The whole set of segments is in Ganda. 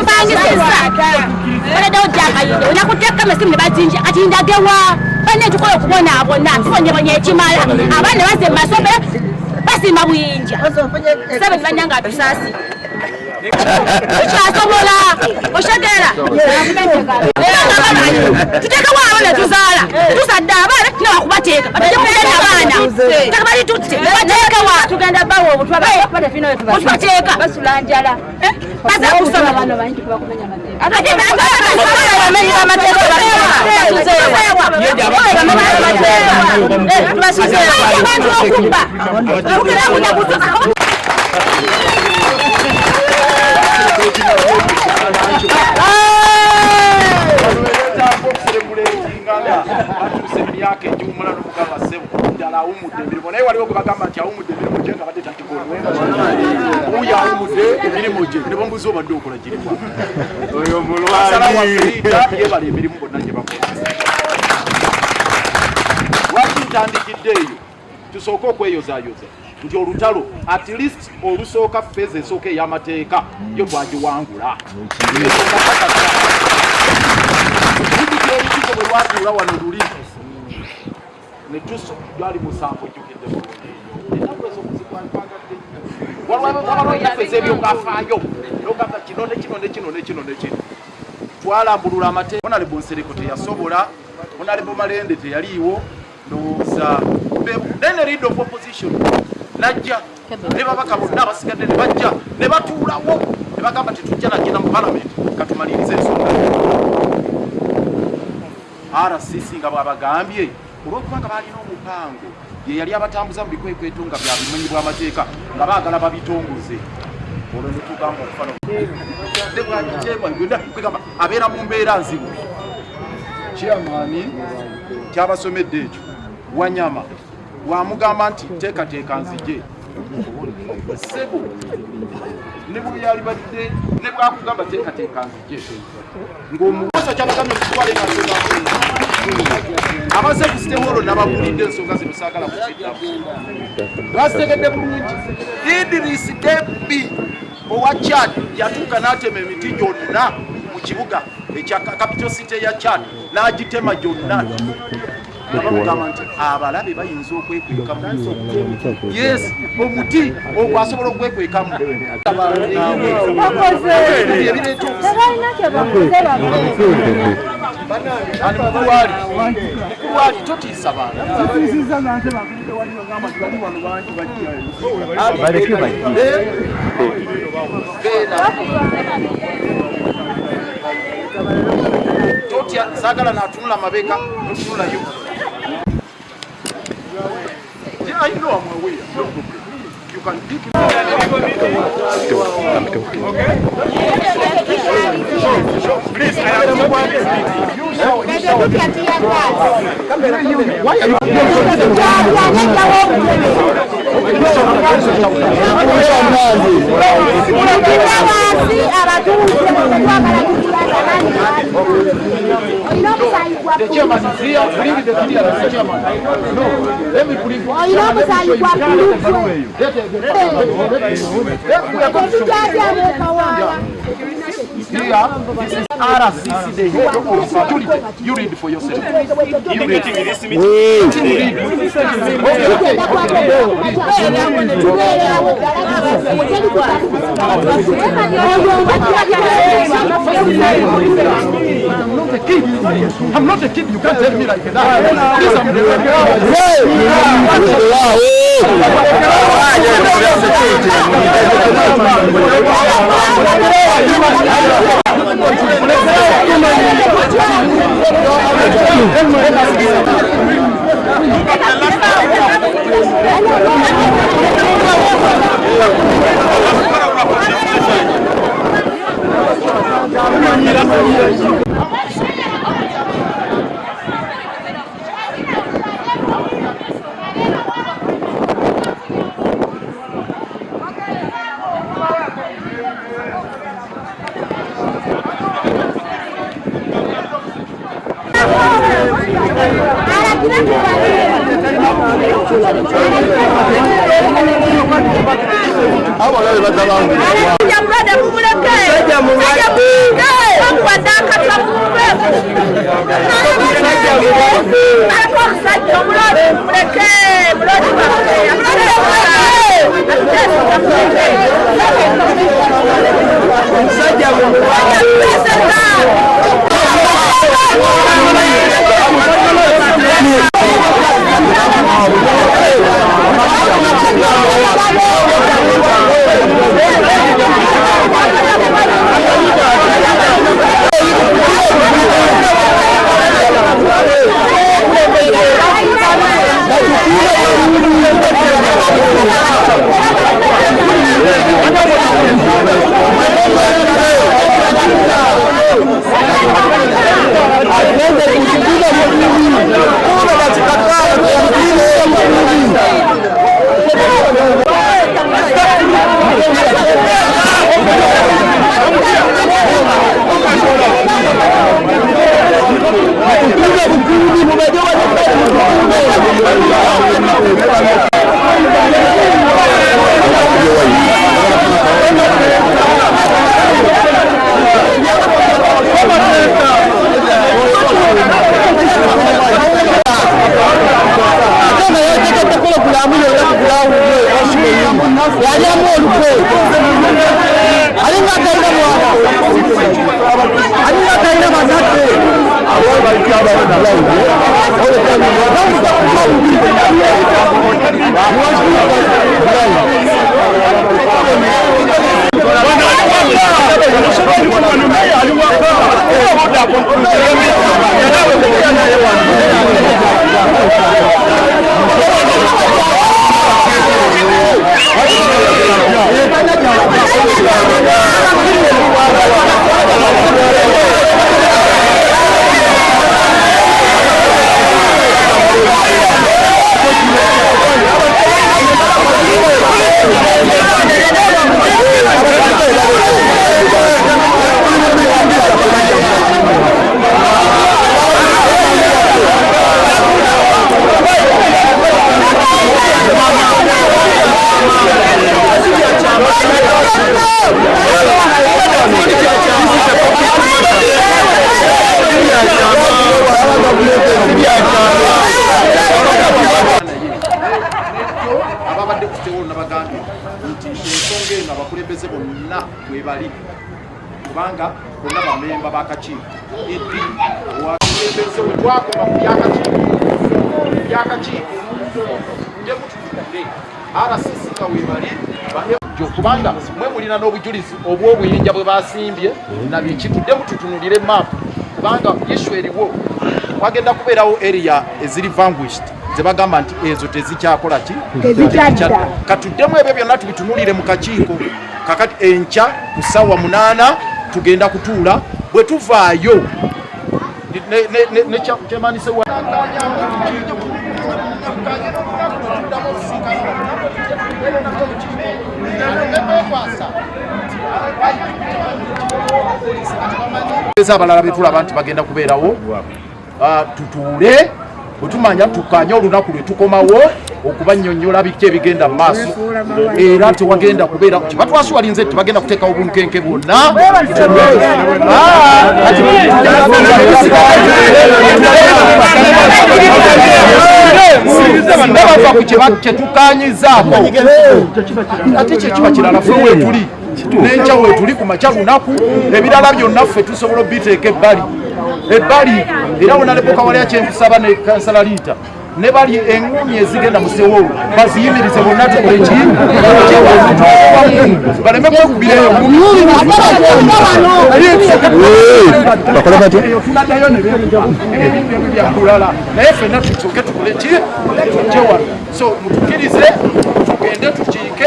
bangi sasa bale do jaka yinde nakuteka masimu bazinje ati ndagewa bane tukoyo kubona abona tubonye ekimala abane baze masobe basi mabuyinja sabe banyanga tusasi Uchasobola oshagera tuteka wabona tuzala tusadda abana nakubateka bataje kugenda abana takabali tutte bateka wa tugenda bawo butwabaye fino tubateka basulanjala baza kusoma bano bantu bakumenya mateka ate banga bamenya amateka tubasuze abantu okumba ukira kuja kutoka yake jumla no kugamba sebo ndala umude birimo naye waliwo kubagamba nti awumude birimo jenga bate tatikolo uya awumude birimo je ne bombuzo obadde okola jirikwa oyo mulwali yebali emirimu bonna nje bakola wakitandikiddeeyo tusooka okweyozayoza nti olutalo at least olusooka feze esooka ey'amateeka yo twagiwangula olukiiko bwe lwatuula wano luli ne tuso gwali musanvu ejjukidde walwabafeze ebyokafaayo nogamba kino nekino twalambulula amateeka Honorable Nsereko teyasobola Honorable Malende teyaliiwo ndowooza then the leader of opposition najja ne babaka bonna abasigadde ne bajja ne batuulawo ne bagamba tetujja najja mu parliament katumalirize ensonga RCC nga bwabagambye olwokubanga balina omupango ye yali abatambuza mu bikwekweto nga bya bimenyi bw'amateeka nga baagala babitongoze olwo ne tugamba okufana abeera mu mbeera nzibu chairman kyabasomedde ekyo Wanyama wamugamba nti teekateeka nzije sebo ne buyali badde ne bwakugamba teekateeka nzije ng'omuwasa kyabagamye mutwale nasonga amaze kusiteholo nabagulidde ensonga zino saagala kukiddamu lwasitegedde bulungi Idris Deby owa Chad yatuuka n'atema emiti gyonna mu kibuga ekya capital city ya Chad n'agitema gyonna abalabe bayinza okwekwekamu yes omuti ogwasobola okwekwekamu mukuwali totiisa baana totya saagala n'atunula amabega notunula yo I know I'm away. No problem. You can pick it up. Okay? Sure. Please, I have no one. You show. Why are you the chairman is here. Bring the clear as the chairman. No, let me bring one. Here, this is RCC, the head of security. You read for yourself. You read. I'm not a kid. You can't tell me like that. Please, I'm the Brother, kubanga bonna bamemba bakakiiko eddiini wakulembeze we twakoma ku byakakiiko nje mututudde RCC nga webali kubanga mwe mulina n'obujulizi obw'obuyinja bwe basimbye na bikitudde mututunulire maapu kubanga issue eriwo wagenda kubeerawo area eziri vanquished ze bagamba nti ezo tezikyakola ki katuddemu ebyo byonna tubitunulire mu kakiiko kakati enkya ku ssaawa 8 tugenda kutuula bwe tuvaayo nekyemanise abalala betulaba nti bagenda kubeerawo tutuule bwetumanya tukanya olunaku lwe tukomawo okubannyonnyola biki ebigenda mu maaso era tewagenda kubeera kiba twasuwalinze tebagenda kuteekawo bunkenke bwonna singa bava ku kyetukanyizaako ate kyekiba kirala ffe weetuli n'enkya weetuli ku makya lunaku ebirala byonna ffe tusobola obiteeka ebbali era wonaleboka wali akyenkusaba ne kansala liita ne bali engumi ezigenda mu Sewolo baziyimirize bonna tukoleki baleme kwekubireyo tunaddayo nebyakulala naye ffenna tusoke tukoleki tujjewa so mutukirize tugende tukiike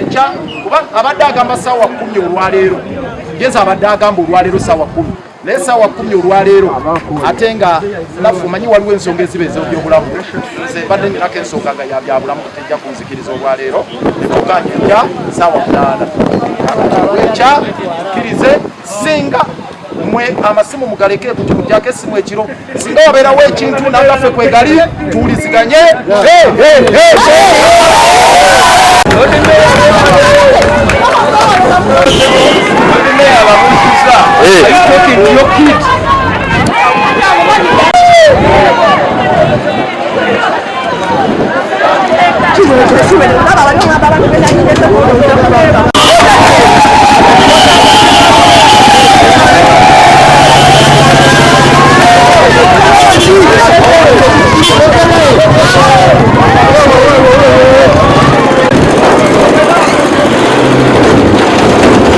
enkya kuba abadde agamba ssaawa 10 olwaleero ngeza abadde agamba olwaleero ssaawa 10 naye ssaawa 10 olwaleero ate nga naffe omanyi waliwo ensonga eziba ez'ebyobulamu nze mbadde nyinako ensonga nga yabyabulamu tejja kunzikiriza olwaleero netukanya enkya ssaawa 8 enkya tukkirize singa mwe amasimu mugaleke kuti mutyako essimu ekiro singa wabeerawo ekintu nangaffe kwegali tuwuliziganye bali ngamba abantu bena ngeze ko